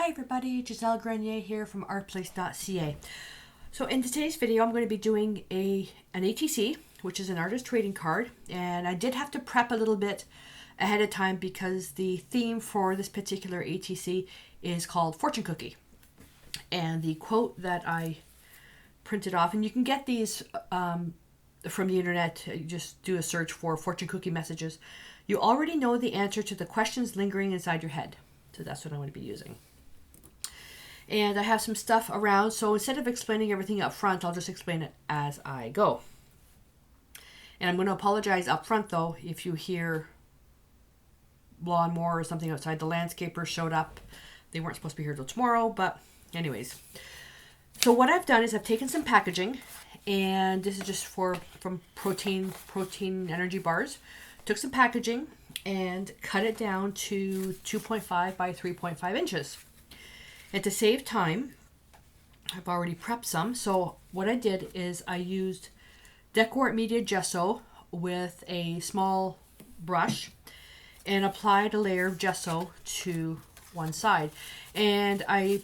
Hi everybody, Gisele Grenier here from artplace.ca. So in today's video I'm going to be doing an ATC, which is an artist trading card, and I did have to prep a little bit ahead of time because the theme for this particular ATC is called Fortune Cookie. And the quote that I printed off, and you can get these from the internet, you just do a search for Fortune Cookie messages. You already know the answer to the questions lingering inside your head. So that's what I'm going to be using. And I have some stuff around, so instead of explaining everything up front, I'll just explain it as I go. And I'm going to apologize up front, though, if you hear lawnmower or something outside. The landscapers showed up. They weren't supposed to be here till tomorrow, but anyways. So what I've done is I've taken some packaging, and this is just from protein energy bars. Took some packaging and cut it down to 2.5 by 3.5 inches. And to save time, I've already prepped some. So what I did is I used DecoArt Media Gesso with a small brush and applied a layer of gesso to one side. And I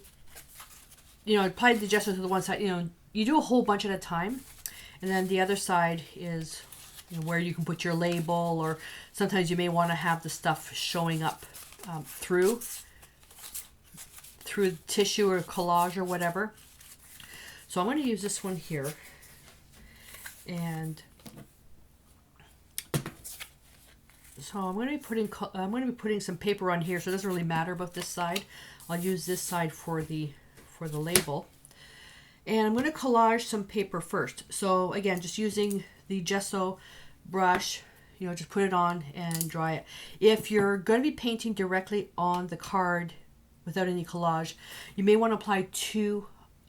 applied the gesso to the one side. You do a whole bunch at a time. And then the other side is where you can put your label, or sometimes you may want to have the stuff showing up through tissue or collage or whatever. So I'm going to use this one here, and so I'm going to be putting some paper on here, so it doesn't really matter about this side. I'll use this side for the label, and I'm going to collage some paper first. So again, just using the gesso brush, just put it on and dry it. If you're going to be painting directly on the card without any collage, you may want to apply 2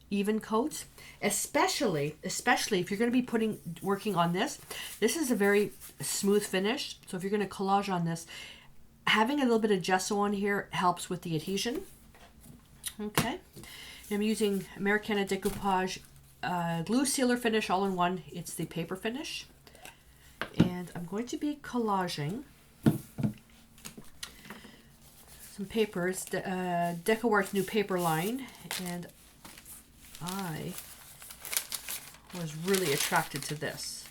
even coats, especially if you're going to be working on this. This is a very smooth finish, so if you're going to collage on this, having a little bit of gesso on here helps with the adhesion. Okay, I'm using Americana Decoupage glue sealer finish all in one. It's the paper finish, and I'm going to be collaging some papers, DecoArt's new paper line, and I was really attracted to this,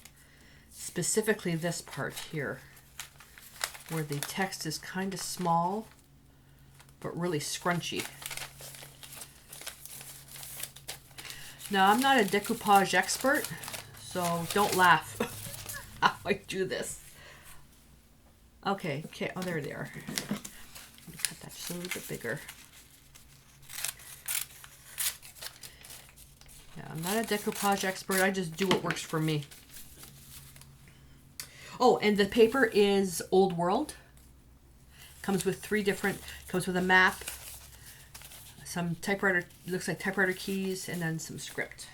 specifically this part here, where the text is kind of small but really scrunchy. Now, I'm not a decoupage expert, so don't laugh how I do this. Okay, oh, there they are. Let me cut that just a little bit bigger. Yeah, I'm not a decoupage expert. I just do what works for me. Oh, and the paper is Old World. Comes with comes with a map, some typewriter, looks like typewriter keys, and then some script.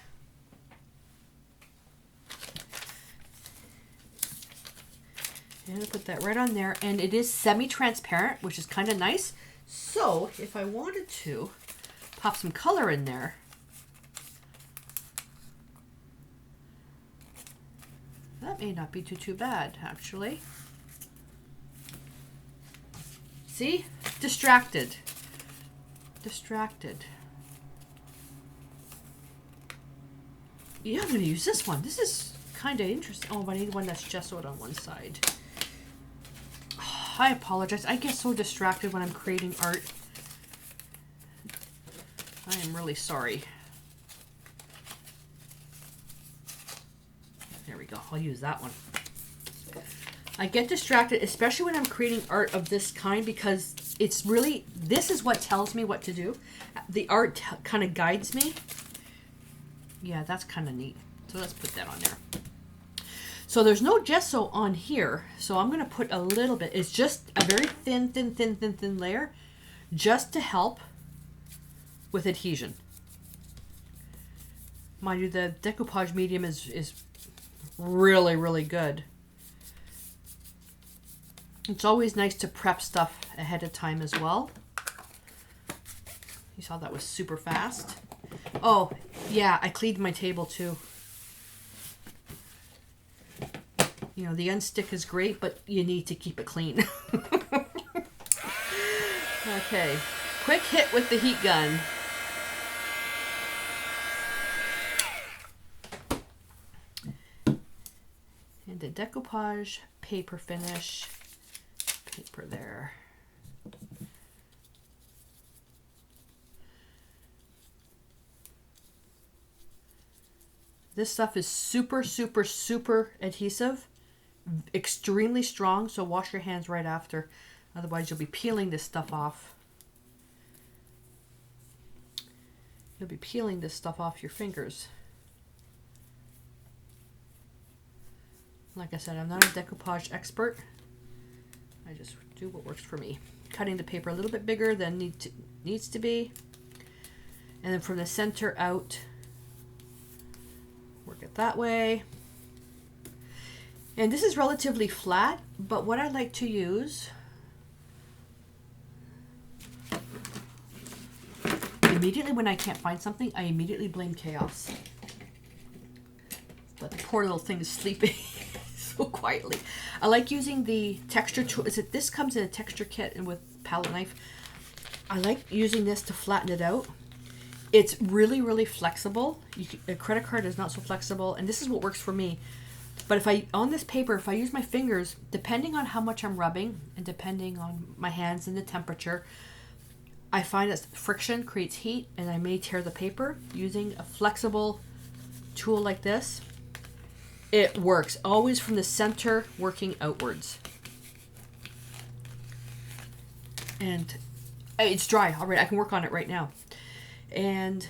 And I'll put that right on there, and it is semi-transparent, which is kind of nice. So if I wanted to pop some color in there, that may not be too bad, actually. See? Distracted. Yeah, I'm going to use this one. This is kind of interesting. Oh, but I need one that's gessoed on one side. Oh, I apologize. I get so distracted when I'm creating art. I am really sorry. There we go. I'll use that one. I get distracted, especially when I'm creating art of this kind, because it's really, this is what tells me what to do. The art kind of guides me. Yeah, that's kind of neat. So let's put that on there. So there's no gesso on here, so I'm going to put a little bit. It's just a very thin layer, just to help with adhesion. Mind you, the decoupage medium is really, really good. It's always nice to prep stuff ahead of time as well. You saw that was super fast. Oh, yeah, I cleaned my table too. The unstick is great, but you need to keep it clean. Okay. Quick hit with the heat gun. And the decoupage paper finish. Paper there. This stuff is super, super, super adhesive. Extremely strong, so wash your hands right after. Otherwise, you'll be peeling this stuff off. You'll be peeling this stuff off your fingers. Like I said, I'm not a decoupage expert. I just do what works for me. Cutting the paper a little bit bigger than needs to be. And then from the center out, work it that way. And this is relatively flat, but what I like to use, immediately when I can't find something, I immediately blame chaos. But the poor little thing is sleeping so quietly. I like using the texture tool. This comes in a texture kit and with palette knife. I like using this to flatten it out. It's really, really flexible. A credit card is not so flexible, and this is what works for me. But on this paper, if I use my fingers, depending on how much I'm rubbing and depending on my hands and the temperature, I find that friction creates heat and I may tear the paper. Using a flexible tool like this, it works. Always from the center, working outwards. And it's dry already. I can work on it right now. And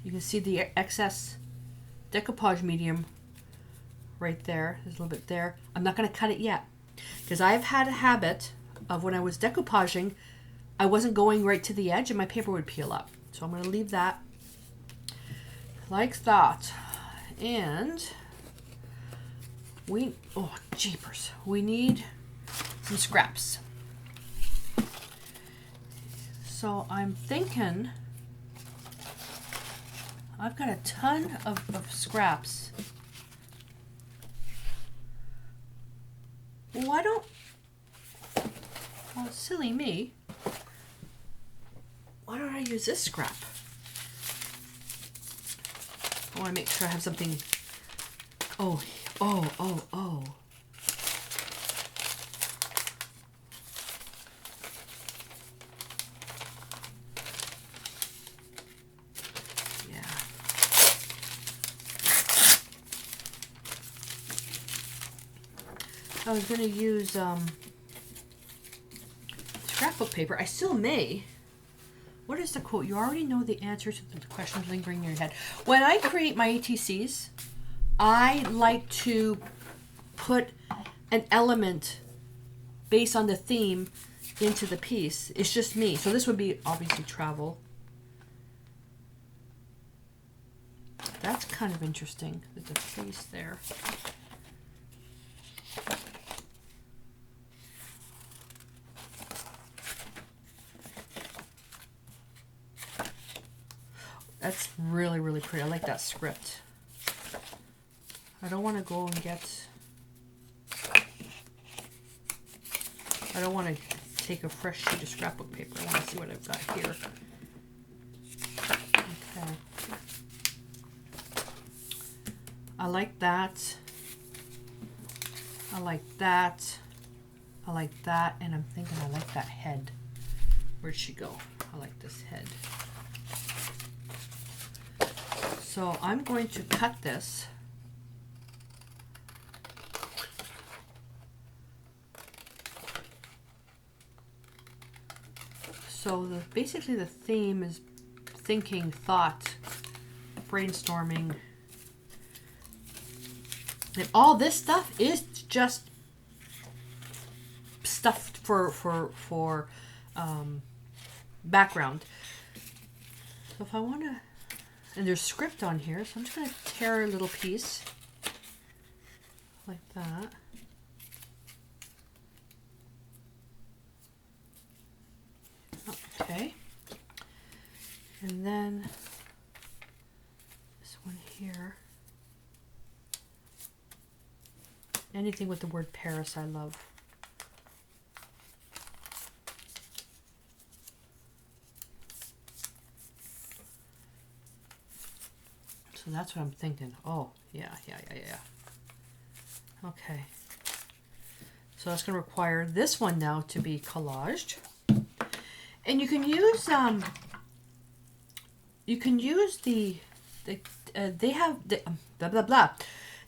you can see the excess decoupage medium right there. There's a little bit there. I'm not going to cut it yet because I've had a habit of when I was decoupaging, I wasn't going right to the edge and my paper would peel up. So I'm going to leave that like that. And oh jeepers, we need some scraps. So I'm thinking I've got a ton of scraps. Why don't, well, silly me, why don't I use this scrap? I want to make sure I have something. Oh. Yeah. I was going to use scrapbook paper. I still may. What is the quote? You already know the answer to the questions lingering in your head. When I create my ATCs, I like to put an element based on the theme into the piece. It's just me. So this would be obviously travel. That's kind of interesting. There's a face there. That's really, really pretty. I like that script. I don't want to go and get... I don't want to take a fresh sheet of scrapbook paper. I want to see what I've got here. Okay. I like that. I like that. I like that. And I'm thinking I like that head. Where'd she go? I like this head. So I'm going to cut this. So basically the theme is thinking, thought, brainstorming. And all this stuff is just stuff for background. So if I want to, and there's script on here, so I'm just going to tear a little piece like that. Okay. And then this one here. Anything with the word Paris I love. So that's what I'm thinking. Oh, yeah. Okay. So that's going to require this one now to be collaged. And you can use they have the blah blah blah.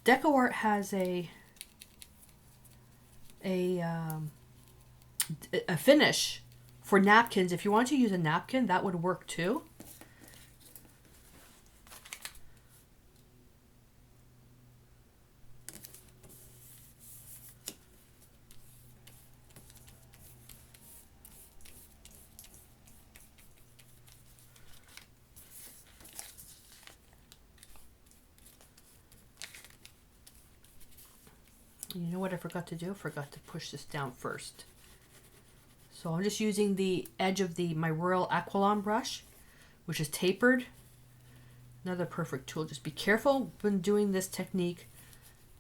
DecoArt has a finish for napkins. If you want to use a napkin, that would work too. You know what I forgot to do? I forgot to push this down first. So I'm just using the edge of my Royal Aqualon brush, which is tapered. Another perfect tool. Just be careful when doing this technique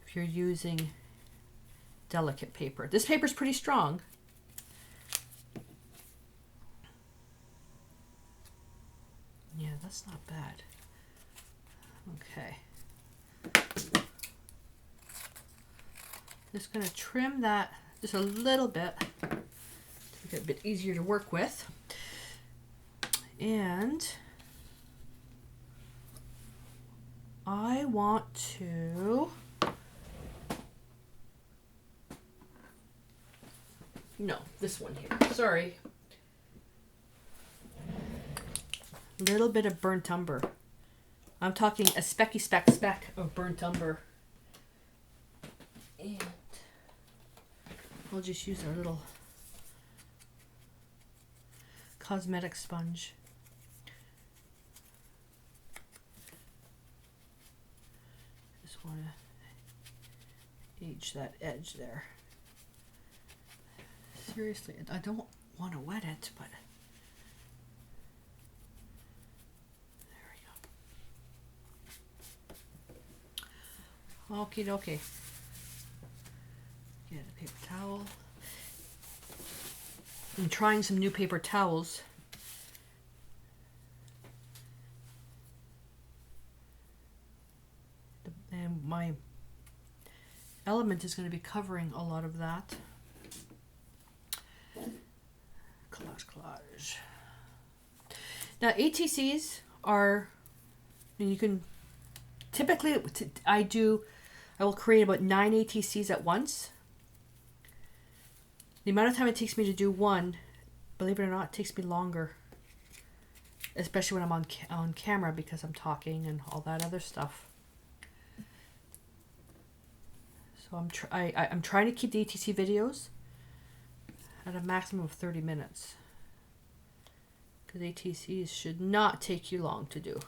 if you're using delicate paper. This paper is pretty strong. Yeah, that's not bad. Okay. Just going to trim that just a little bit to make it a bit easier to work with. And I want to, no, this one here, sorry. Little bit of burnt umber. I'm talking a specky speck of burnt umber. And we'll just use our little cosmetic sponge. Just want to age that edge there. Seriously, I don't want to wet it, but there we go. Okie dokie. Get a paper towel. I'm trying some new paper towels. And my element is going to be covering a lot of that. Collage. Now ATCs are, and you can typically, I will create about 9 ATCs at once. The amount of time it takes me to do one, believe it or not, takes me longer. Especially when I'm on camera because I'm talking and all that other stuff. So I'm trying to keep the ATC videos at a maximum of 30 minutes. Because ATCs should not take you long to do.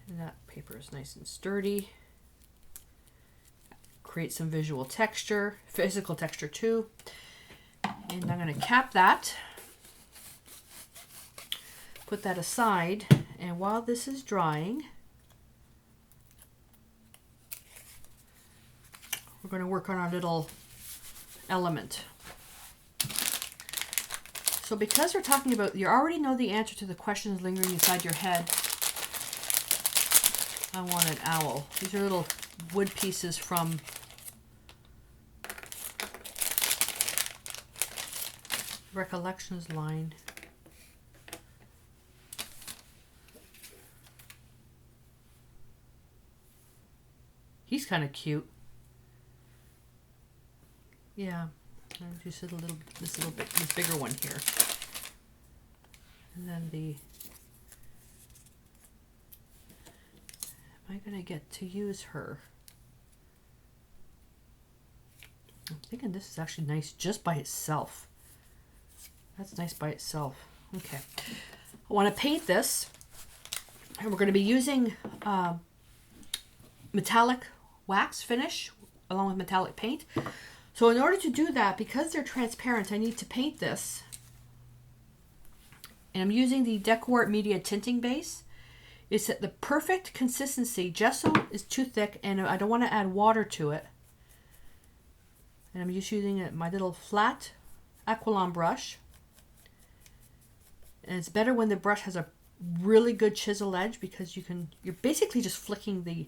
And that paper is nice and sturdy. Create some visual texture, physical texture too. And I'm going to cap that. Put that aside. And while this is drying, we're going to work on our little element. So because we're talking about, you already know the answer to the questions lingering inside your head. I want an owl. These are little wood pieces from Recollections line. He's kind of cute. Yeah, I'll just this bigger one here, and then am I gonna get to use her? I'm thinking this is actually nice just by itself. That's nice by itself. Okay, I want to paint this, and we're going to be using metallic wax finish along with metallic paint. So in order to do that, because they're transparent, I need to paint this. And I'm using the DecoArt Media Tinting Base. It's at the perfect consistency. Gesso is too thick, and I don't want to add water to it. And I'm just using my little flat Aqualon brush. And it's better when the brush has a really good chisel edge, because you're basically just flicking the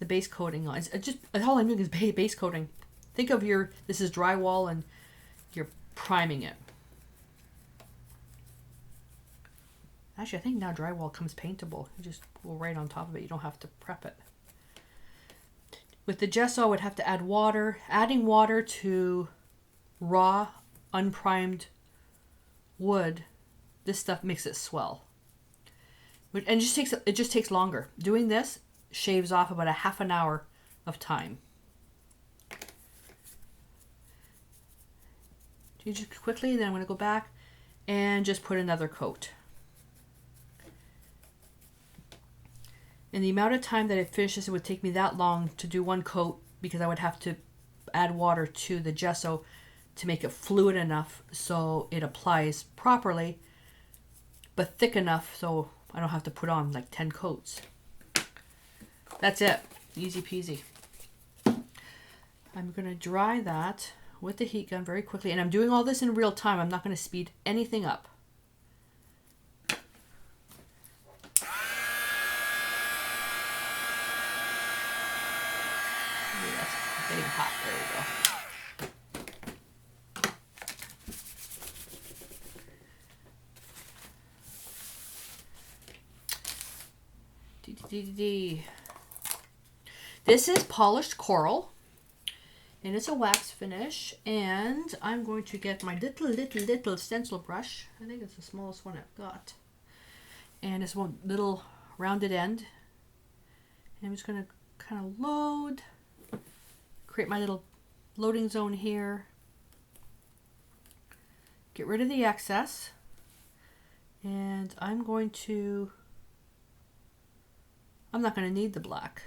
base coating on. It's just all I'm doing is base coating. Think of this is drywall and you're priming it. Actually, I think now drywall comes paintable. You just go right on top of it. You don't have to prep it. With the gesso, I would have to add water. Adding water to raw, unprimed wood, this stuff makes it swell. And it just takes longer. Doing this shaves off about a half an hour of time. You just quickly, then I'm going to go back and just put another coat. And the amount of time that it finishes, it would take me that long to do one coat, because I would have to add water to the gesso to make it fluid enough so it applies properly, but thick enough so I don't have to put on like 10 coats. That's it. Easy peasy. I'm going to dry that with the heat gun very quickly. And I'm doing all this in real time. I'm not going to speed anything up. That's getting hot. There we go. This is polished coral, and it's a wax finish, and I'm going to get my little stencil brush. I think it's the smallest one I've got, and it's one little rounded end, and I'm just going to kind of load, create my little loading zone here, get rid of the excess, and I'm not going to need the black.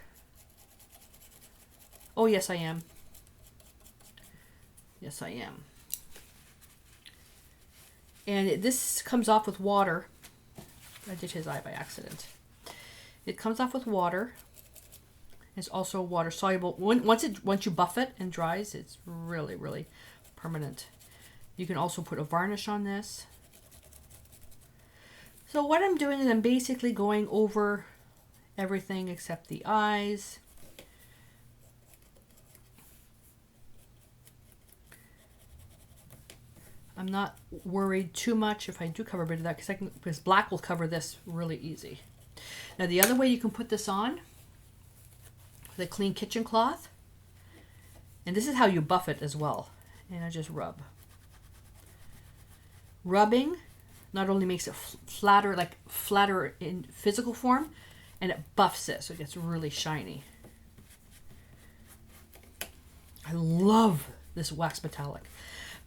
Oh, yes, I am. Yes, I am. And this comes off with water. I did his eye by accident. It comes off with water. It's also water soluble. Once you buff it and dries, it's really, really permanent. You can also put a varnish on this. So what I'm doing is I'm basically going over everything except the eyes. I'm not worried too much if I do cover a bit of that, because black will cover this really easy. Now the other way you can put this on with a clean kitchen cloth, and this is how you buff it as well. And I just rub. Rubbing not only makes it flatter in physical form, and it buffs it so it gets really shiny. I love this wax metallic.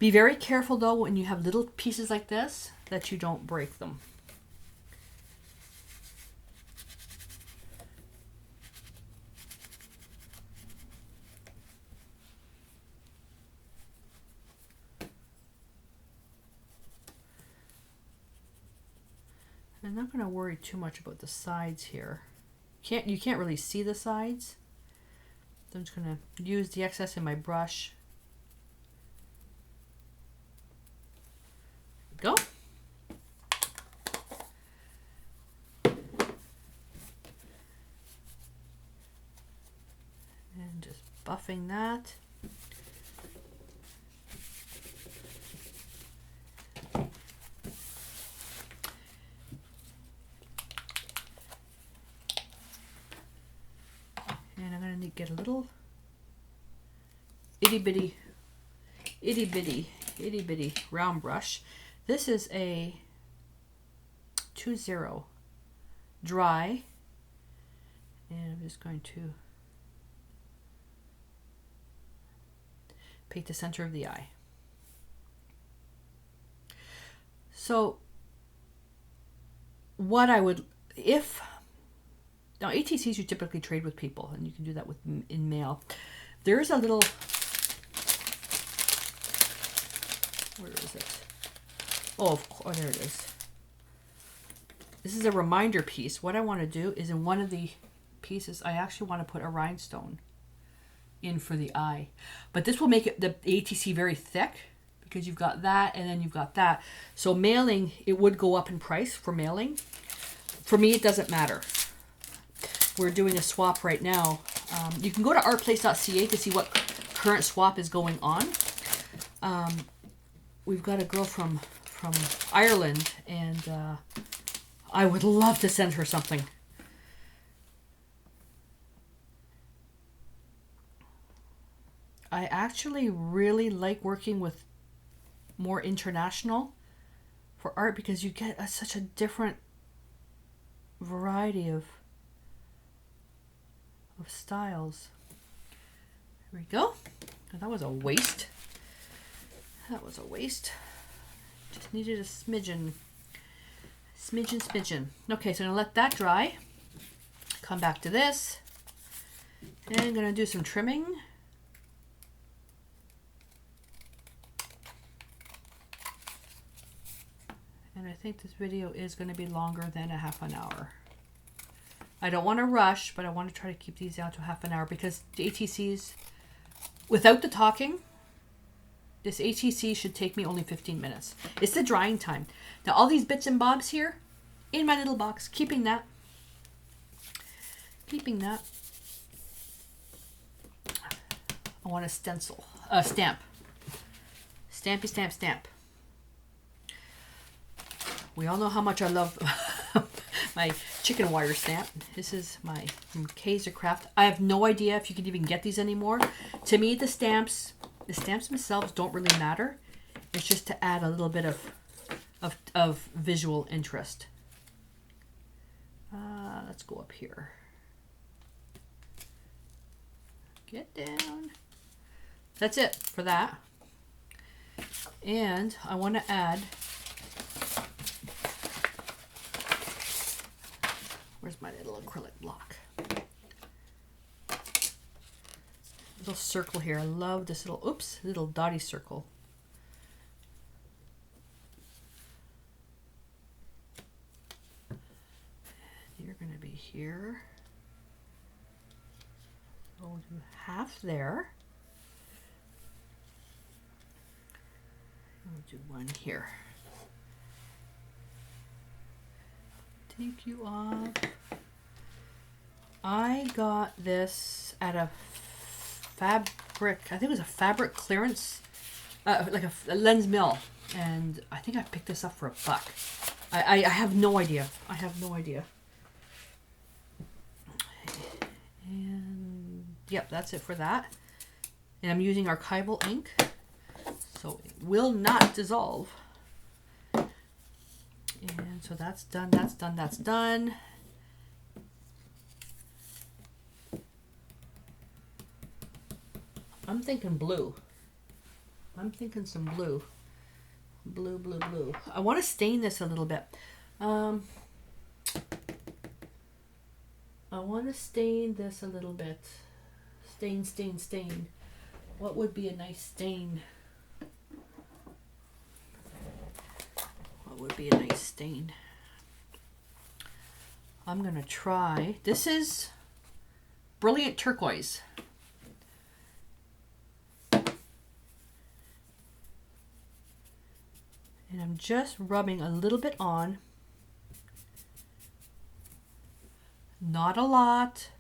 Be very careful though when you have little pieces like this that you don't break them. I'm not going to worry too much about the sides here. You can't really see the sides. So I'm just going to use the excess in my brush. Go. And just buffing that. And I'm going to get a little itty bitty round brush. This is a 2-0 dry, and I'm just going to paint the center of the eye. So what I would, now ATCs you typically trade with people, and you can do that in mail. There's a little, where is it? Oh, there it is. This is a reminder piece. What I want to do is in one of the pieces, I actually want to put a rhinestone in for the eye. But this will make it the ATC very thick because you've got that and then you've got that. So mailing, it would go up in price for mailing. For me, it doesn't matter. We're doing a swap right now. You can go to artplace.ca to see what current swap is going on. We've got a girl from Ireland, and I would love to send her something. I actually really like working with more international for art because you get such a different variety of styles. There we go. That was a waste. That was a waste. Just needed a smidgen. Smidgen. Okay, so I'm gonna let that dry. Come back to this. And I'm gonna do some trimming. And I think this video is gonna be longer than a half an hour. I don't want to rush, but I want to try to keep these down to half an hour because the ATCs, without the talking, this ATC should take me only 15 minutes. It's the drying time. Now all these bits and bobs here, in my little box, keeping that. I want a stencil, stamp. Stampy stamp. We all know how much I love my chicken wire stamp. This is my from Kaiser Craft. I have no idea if you can even get these anymore. To me, the stamps themselves don't really matter. It's just to add a little bit of visual interest. Let's go up here. Get down. That's it for that. And I want to add. Where's my little acrylic block? Little circle here. I love this little dotty circle. You're going to be here. We'll do half there. We'll do one here. Take you off. I got this at a fabric, I think it was a fabric clearance, like a Lens Mill, and I think I picked this up for $1. I have no idea. And yep, that's it for that. And I'm using archival ink, so it will not dissolve. And so that's done. I'm thinking blue. I'm thinking some blue. Blue. I want to stain this a little bit. I want to stain this a little bit. Stain. What would be a nice stain? Would be a nice stain. I'm gonna try, this is Brilliant Turquoise. And I'm just rubbing a little bit on. Not a lot.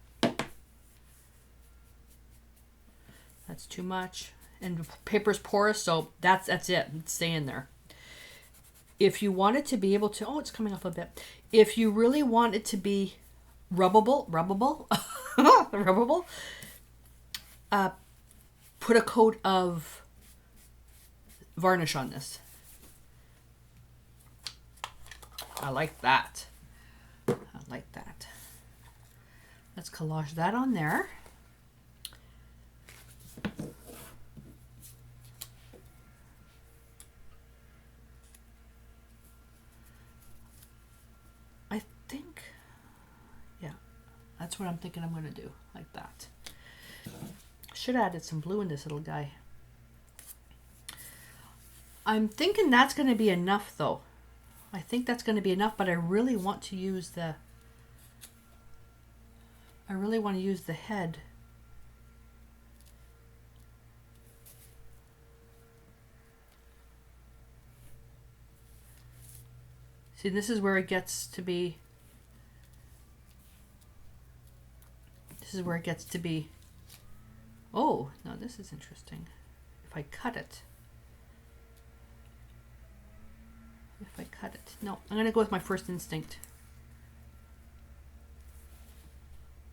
That's too much. And the paper's porous, so that's it. It's staying there. If you want it to be able to, it's coming off a bit. If you really want it to be rubbable, put a coat of varnish on this. I like that. Let's collage that on there. That's what I'm thinking I'm going to do, like that. Should have added some blue in this little guy. I'm thinking that's going to be enough, though. I think that's going to be enough, but I really want to use the head. See, this is where it gets to be. This is where it gets to be. Oh, now this is interesting. If I cut it. If I cut it. No, I'm going to go with my first instinct.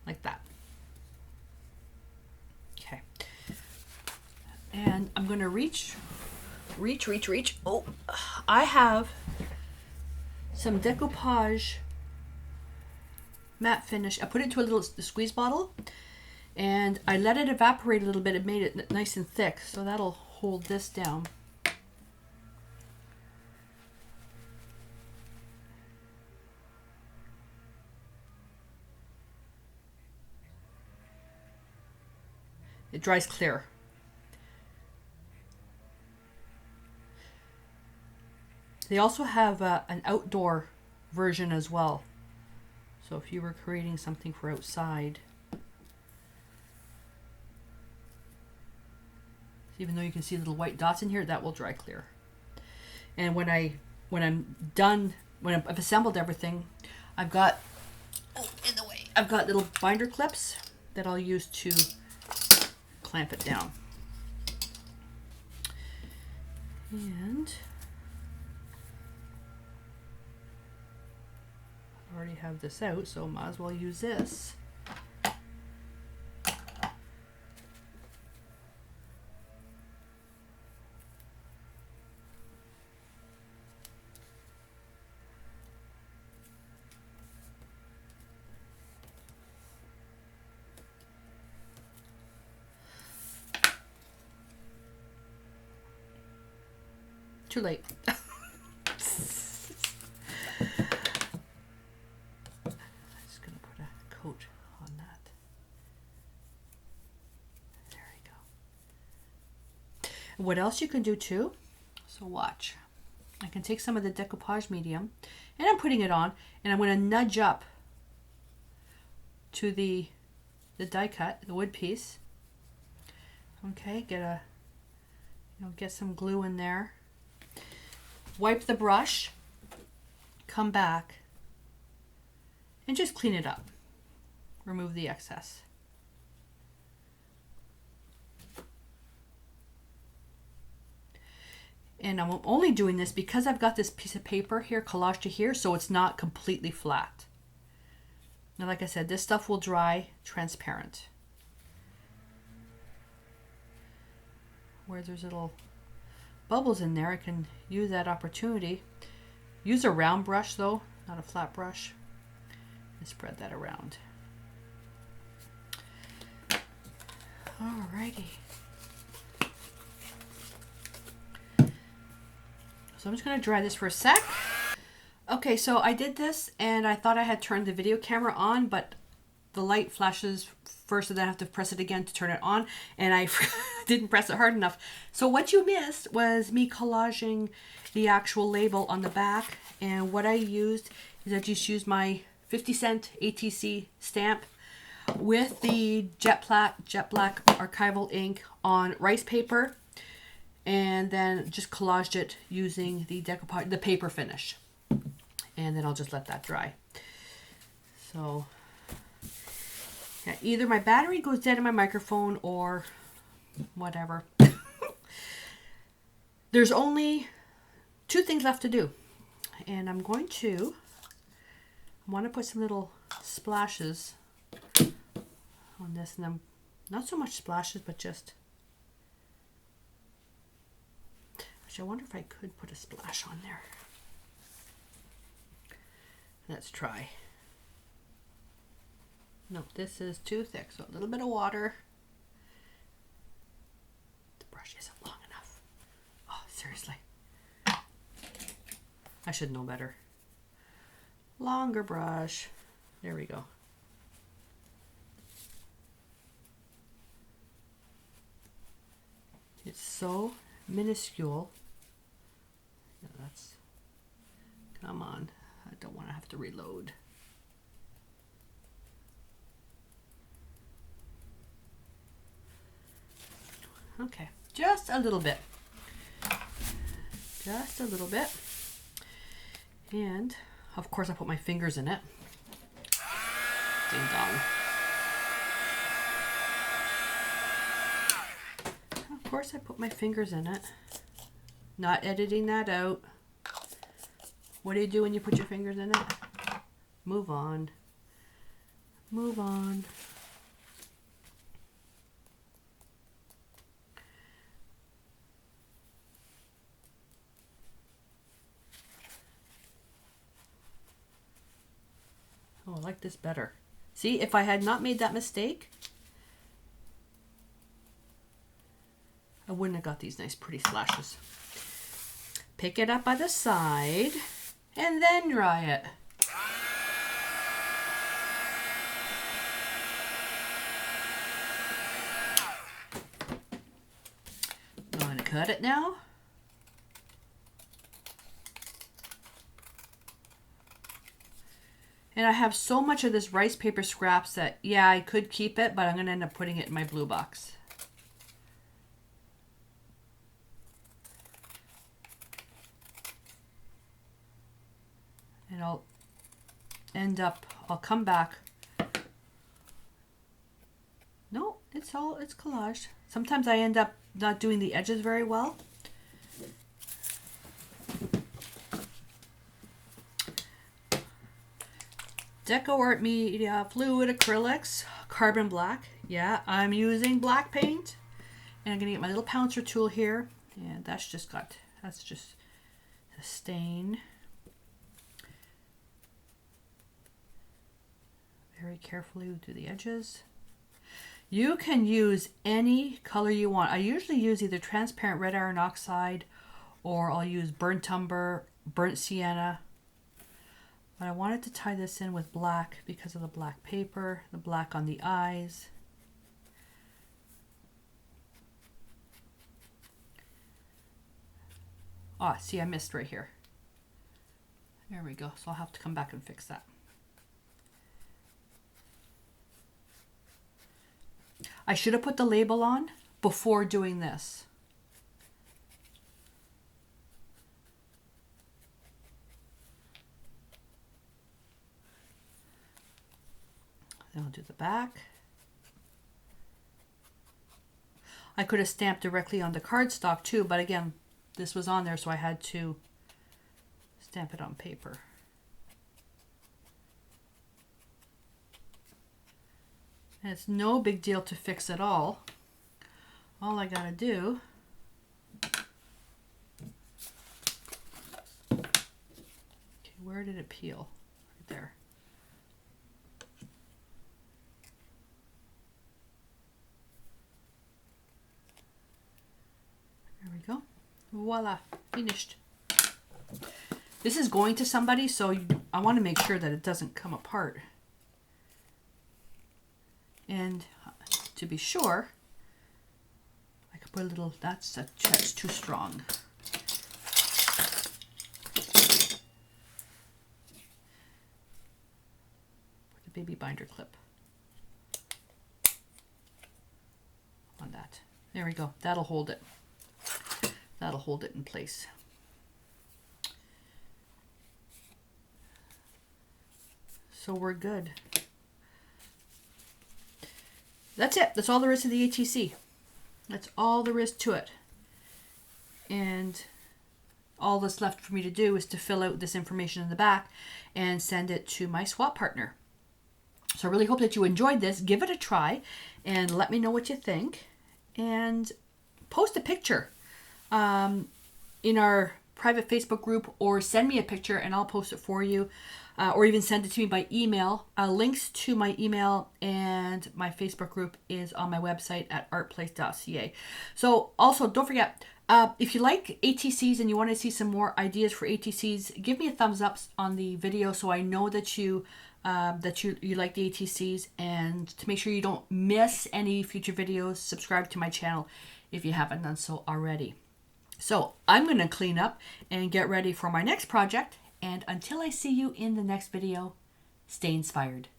Like that. Okay. And I'm going to reach. Oh, I have some decoupage matte finish. I put it into a little squeeze bottle and I let it evaporate a little bit. It made it nice and thick, so that'll hold this down. It dries clear. They also have an outdoor version as well. So if you were creating something for outside, even though you can see little white dots in here, that will dry clear. And when I'm done, when I've assembled everything, I've got, oh, in the way, I've got little binder clips that I'll use to clamp it down. And I already have this out, so might as well use this. Too late. Coat on that. There you go. What else you can do too, so watch. I can take some of the decoupage medium and I'm putting it on and I'm going to nudge up to the die cut, the wood piece. Okay, get some glue in there. Wipe the brush, come back and just clean it up. Remove the excess. And I'm only doing this because I've got this piece of paper here, collaged to here, so it's not completely flat. Now, like I said, this stuff will dry transparent. Where there's little bubbles in there, I can use that opportunity. Use a round brush though, not a flat brush, and spread that around. Alrighty. So I'm just going to dry this for a sec. Okay, so I did this and I thought I had turned the video camera on, but the light flashes first and then I have to press it again to turn it on, and I didn't press it hard enough. So what you missed was me collaging the actual label on the back, and what I used is I just used my 50-cent ATC stamp with the jet black archival ink on rice paper, and then just collaged it using the decoupage, the paper finish, and then I'll just let that dry. So yeah, either my battery goes dead in my microphone or whatever. There's only 2 things left to do, and I want to put some little splashes on this, and then not so much splashes, but just, actually I wonder if I could put a splash on there. Let's try. No, this is too thick, so a little bit of water. The brush isn't long enough. Oh, seriously. I should know better. Longer brush. There we go. It's so minuscule. Yeah, that's, come on. I don't want to have to reload. Okay, just a little bit. Just a little bit. And of course I put my fingers in it. Ding dong. Of course I put my fingers in it. Not editing that out. What do you do when you put your fingers in it? Move on. Move on. Oh, I like this better. See, if I had not made that mistake, I wouldn't have got these nice pretty slashes. Pick it up by the side and then dry it. I'm going to cut it now. And I have so much of this rice paper scraps that, yeah, I could keep it, but I'm going to end up putting it in my blue box. And I'll come back. No, it's collaged. Sometimes I end up not doing the edges very well. Deco Art Media Fluid Acrylics, Carbon Black. Yeah, I'm using black paint. And I'm going to get my little pouncer tool here. And that's just a stain. Very carefully do the edges. You can use any color you want. I usually use either transparent red iron oxide or I'll use burnt umber, burnt sienna. But I wanted to tie this in with black because of the black paper, the black on the eyes. Ah, see, I missed right here. There we go. So I'll have to come back and fix that. I should have put the label on before doing this. Then I'll do the back. I could have stamped directly on the cardstock too, but again, this was on there, so I had to stamp it on paper. And it's no big deal to fix it all. All I gotta do where did it peel? Right there. There we go. Voila, finished. This is going to somebody, so I want to make sure that it doesn't come apart. And to be sure, I could put a little, that's too strong. Put the baby binder clip on that. There we go. That'll hold it. That'll hold it in place. So we're good. That's it. That's all there is to the ATC. That's all there is to it. And all that's left for me to do is to fill out this information in the back and send it to my swap partner. So I really hope that you enjoyed this. Give it a try and let me know what you think. And post a picture in our private Facebook group, or send me a picture and I'll post it for you, or even send it to me by email. Links to my email and my Facebook group is on my website at artplace.ca. So also don't forget, if you like ATCs and you want to see some more ideas for ATCs, give me a thumbs up on the video so I know that you like the ATCs, and to make sure you don't miss any future videos, subscribe to my channel if you haven't done so already. So I'm going to clean up and get ready for my next project. And until I see you in the next video, stay inspired.